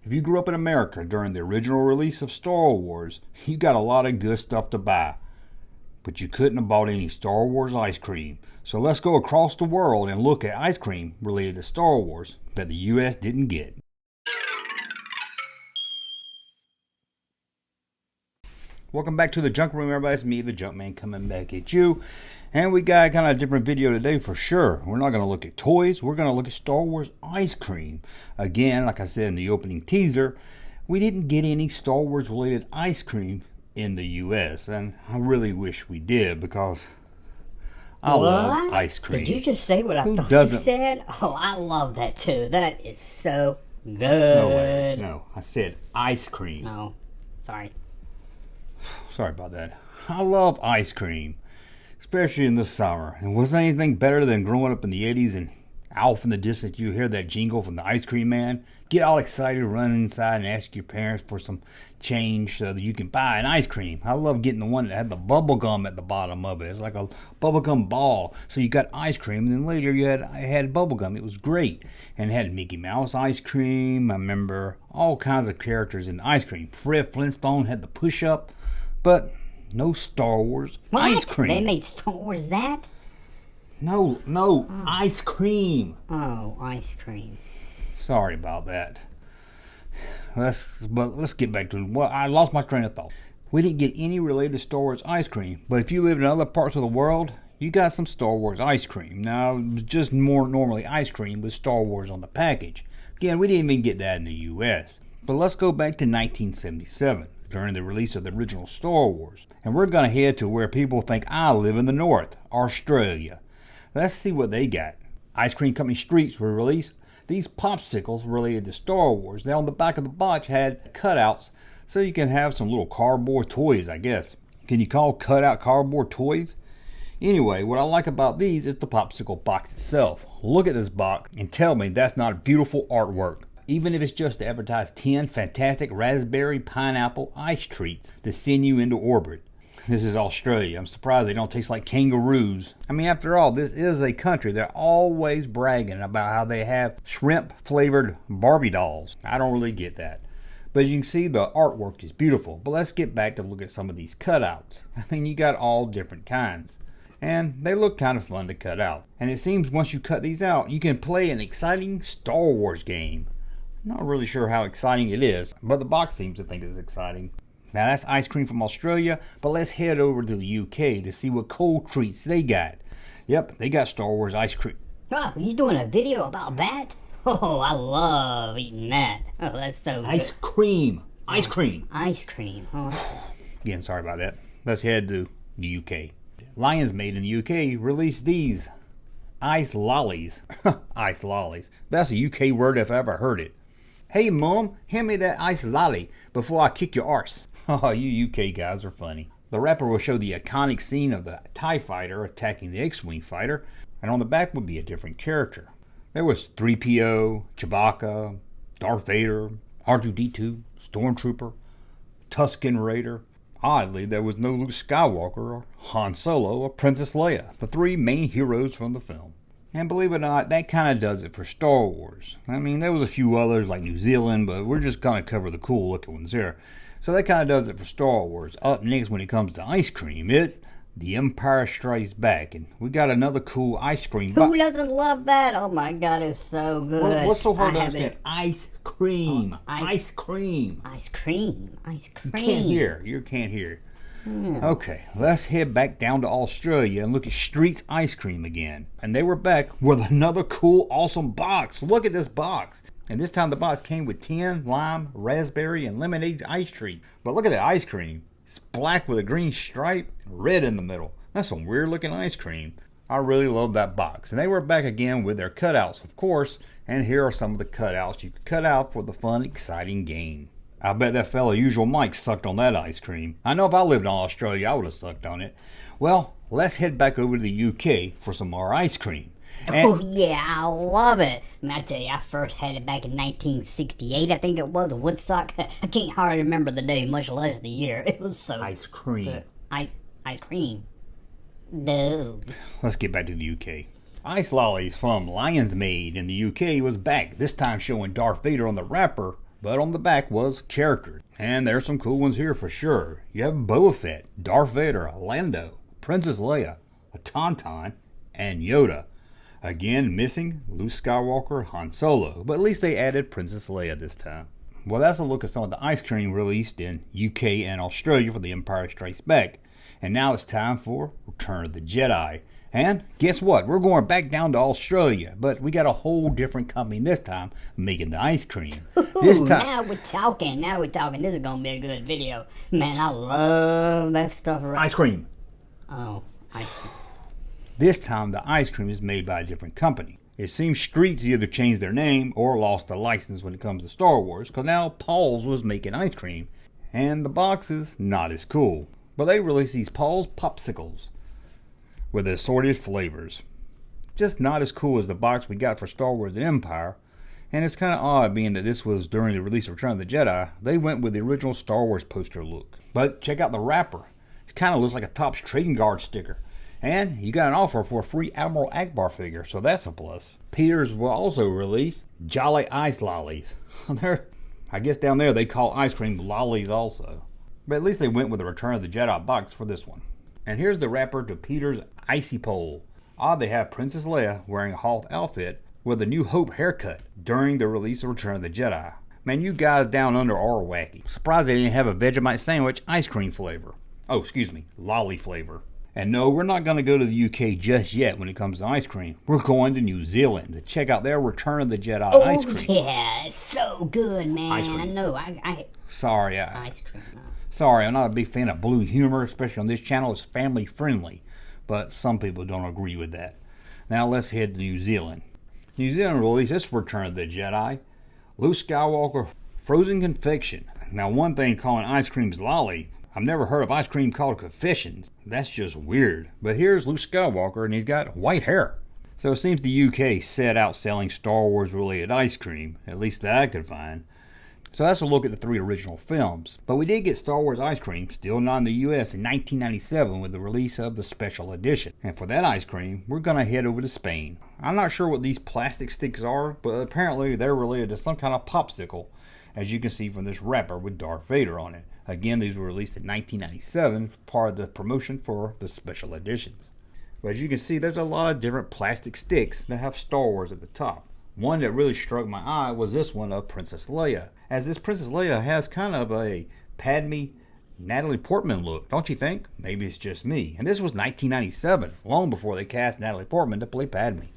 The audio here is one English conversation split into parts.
If you grew up in America during the original release of Star Wars, you got a lot of good stuff to buy. But you couldn't have bought any Star Wars ice cream. So let's go across the world and look at ice cream related to Star Wars that the US didn't get. Welcome back to the Junk Room, everybody. It's me, the Jumpman, coming back at you. And we got kind of a different video today for sure. We're not going to look at toys. We're going to look at Star Wars ice cream. Again, like I said in the opening teaser, we didn't get any Star Wars related ice cream in the US. And I really wish we did because I love ice cream. Did you just say what I thought you said? Oh, I love that too. That is so good. No way. No, I said ice cream. Oh, sorry. Sorry about that. I love ice cream, especially in the summer. And wasn't anything better than growing up in the 80s and off in the distance you hear that jingle from the ice cream man? Get all excited, run inside and ask your parents for some change so that you can buy an ice cream. I love getting the one that had the bubble gum at the bottom of it. It's like a bubble gum ball. So you got ice cream, and then later I had bubble gum. It was great. And it had Mickey Mouse ice cream. I remember all kinds of characters in the ice cream. Fred Flintstone had the push-up. But no Star Wars ice cream. They made Star Wars that? No, ice cream. Oh, ice cream. Sorry about that. Let's get back to it. Well, I lost my train of thought. We didn't get any related Star Wars ice cream, but if you live in other parts of the world, you got some Star Wars ice cream. Now, it was just more normally ice cream with Star Wars on the package. Again, we didn't even get that in the US. But let's go back to 1977. During the release of the original Star Wars. And we're going to head to where people think I live in the north, Australia. Let's see what they got. Ice Cream Company Streets were released. These popsicles related to Star Wars. They on the back of the box had cutouts so you can have some little cardboard toys, I guess. Can you call cutout cardboard toys? Anyway, what I like about these is the popsicle box itself. Look at this box and tell me that's not beautiful artwork. Even if it's just to advertise 10 fantastic raspberry pineapple ice treats to send you into orbit. This is Australia. I'm surprised they don't taste like kangaroos. I mean, after all, this is a country. They're always bragging about how they have shrimp flavored Barbie dolls. I don't really get that. But you can see the artwork is beautiful. But let's get back to look at some of these cutouts. I mean, you got all different kinds. And they look kind of fun to cut out. And it seems once you cut these out, you can play an exciting Star Wars game. Not really sure how exciting it is, but the box seems to think it's exciting. Now that's ice cream from Australia, but let's head over to the UK to see what cold treats they got. Yep, they got Star Wars ice cream. Oh, you doing a video about that? Oh, I love eating that. Oh, that's so good. Ice cream. Ice cream. Ice cream. Oh. Again, sorry about that. Let's head to the UK. Lions Made in the UK released these ice lollies. Ice lollies. That's a UK word if I ever heard it. Hey Mom, hand me that ice lolly before I kick your arse. Oh, you UK guys are funny. The wrapper will show the iconic scene of the TIE fighter attacking the X-Wing fighter, and on the back would be a different character. There was 3PO, Chewbacca, Darth Vader, R2-D2, Stormtrooper, Tusken Raider. Oddly, there was no Luke Skywalker or Han Solo or Princess Leia, the three main heroes from the film. And believe it or not, that kind of does it for Star Wars. I mean, there was a few others like New Zealand, but we're just going to cover the cool looking ones there. So that kind of does it for Star Wars. Up next when it comes to ice cream, it's The Empire Strikes Back. And we got another cool ice cream. Who doesn't love that? Oh my God, it's so good. What's so hard to understand? Ice cream. Ice cream. Ice cream. Ice cream. You can't hear. You can't hear. Okay, let's head back down to Australia and look at Street's ice cream again. And they were back with another cool, awesome box. Look at this box. And this time the box came with 10 lime, raspberry, and lemonade ice treats. But look at that ice cream. It's black with a green stripe and red in the middle. That's some weird looking ice cream. I really love that box. And they were back again with their cutouts, of course. And here are some of the cutouts you could cut out for the fun, exciting game. I bet that fella Usual Mike sucked on that ice cream. I know if I lived in Australia, I would have sucked on it. Well, let's head back over to the UK for some more ice cream. Oh yeah, I love it. And I tell you, I first had it back in 1968, I think it was, in Woodstock. I can't hardly remember the day, much less the year. It was so ice cream. Good. Ice cream. No. Let's get back to the UK. Ice lollies from Lions Made in the UK was back, this time showing Darth Vader on the wrapper but on the back was characters. And there's some cool ones here for sure. You have Boba Fett, Darth Vader, Lando, Princess Leia, a Tauntaun, and Yoda. Again, missing Luke Skywalker, Han Solo, but at least they added Princess Leia this time. Well, that's a look at some of the ice cream released in UK and Australia for The Empire Strikes Back. And now it's time for Return of the Jedi. And guess what? We're going back down to Australia, but we got a whole different company this time making the ice cream. This time, now we're talking. This is going to be a good video. Man, I love that stuff. Ice cream. Oh, ice cream. This time, the ice cream is made by a different company. It seems Streets either changed their name or lost the license when it comes to Star Wars, because now Paul's was making ice cream, and the box is not as cool. But they released these Paul's Popsicles with assorted flavors. Just not as cool as the box we got for Star Wars and Empire, and it's kind of odd being that this was during the release of Return of the Jedi. They went with the original Star Wars poster look. But check out the wrapper. It kind of looks like a Topps trading card sticker. And you got an offer for a free Admiral Akbar figure, so that's a plus. Peters will also release Jolly Ice Lollies. I guess down there they call ice cream lollies also. But at least they went with the Return of the Jedi box for this one. And here's the wrapper to Peter's Icy Pole. Odd they have Princess Leia wearing a Hoth outfit with a New Hope haircut during the release of Return of the Jedi. Man, you guys down under are wacky. Surprised they didn't have a Vegemite sandwich ice cream flavor. Oh, excuse me, lolly flavor. And no, we're not going to go to the UK just yet when it comes to ice cream. We're going to New Zealand to check out their Return of the Jedi ice cream. Oh, yeah, it's so good, man. Ice cream. I know. Ice cream. No. Sorry, I'm not a big fan of blue humor, especially on this channel. It's family friendly, but some people don't agree with that. Now let's head to New Zealand. New Zealand released this Return of the Jedi, Luke Skywalker Frozen Confection. Now one thing calling ice cream's lolly, I've never heard of ice cream called confections. That's just weird. But here's Luke Skywalker and he's got white hair. So it seems the UK set out selling Star Wars related ice cream, at least that I could find. So that's a look at the 3 original films. But we did get Star Wars ice cream, still not in the US, in 1997 with the release of the special edition. And for that ice cream, we're going to head over to Spain. I'm not sure what these plastic sticks are, but apparently they're related to some kind of popsicle, as you can see from this wrapper with Darth Vader on it. Again, these were released in 1997, part of the promotion for the special editions. But as you can see, there's a lot of different plastic sticks that have Star Wars at the top. One that really struck my eye was this one of Princess Leia, as this Princess Leia has kind of a Padme, Natalie Portman look, don't you think? Maybe it's just me. And this was 1997, long before they cast Natalie Portman to play Padme.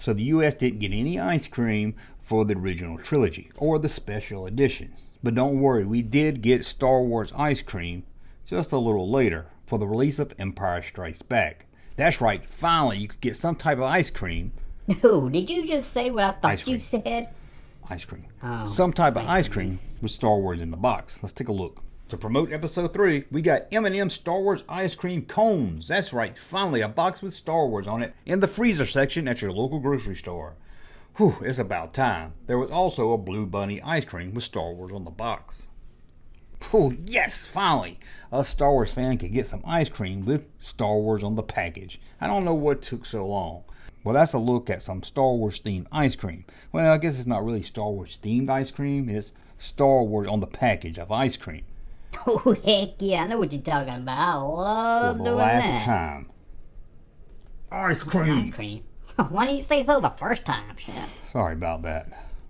So the US didn't get any ice cream for the original trilogy, or the special editions. But don't worry, we did get Star Wars ice cream just a little later for the release of Empire Strikes Back. That's right, finally you could get some type of ice cream. No, did you just say what I thought you said? Ice cream. Oh, some type of ice cream with Star Wars in the box. Let's take a look. To promote episode 3, we got M&M Star Wars ice cream cones. That's right, finally a box with Star Wars on it in the freezer section at your local grocery store. Whew, it's about time. There was also a Blue Bunny ice cream with Star Wars on the box. Oh yes, finally! A Star Wars fan could get some ice cream with Star Wars on the package. I don't know what took so long. Well, that's a look at some Star Wars themed ice cream. Well, I guess it's not really Star Wars themed ice cream. It's Star Wars on the package of ice cream. Oh, heck yeah, I know what you're talking about. I love doing that. Last time. Ice cream. Ice cream. Why didn't you say so the first time, Chef? Sorry about that.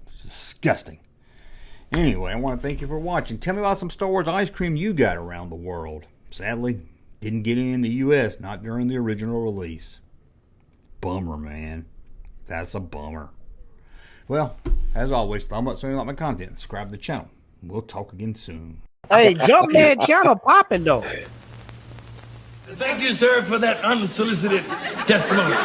It's disgusting. Anyway, I want to thank you for watching. Tell me about some Star Wars ice cream you got around the world. Sadly, didn't get any in the US, not during the original release. Bummer, man. That's a bummer. Well, as always, thumb up so you like my content. Subscribe to the channel. We'll talk again soon. Hey, Jumpman channel popping though. Thank you, sir, for that unsolicited testimony.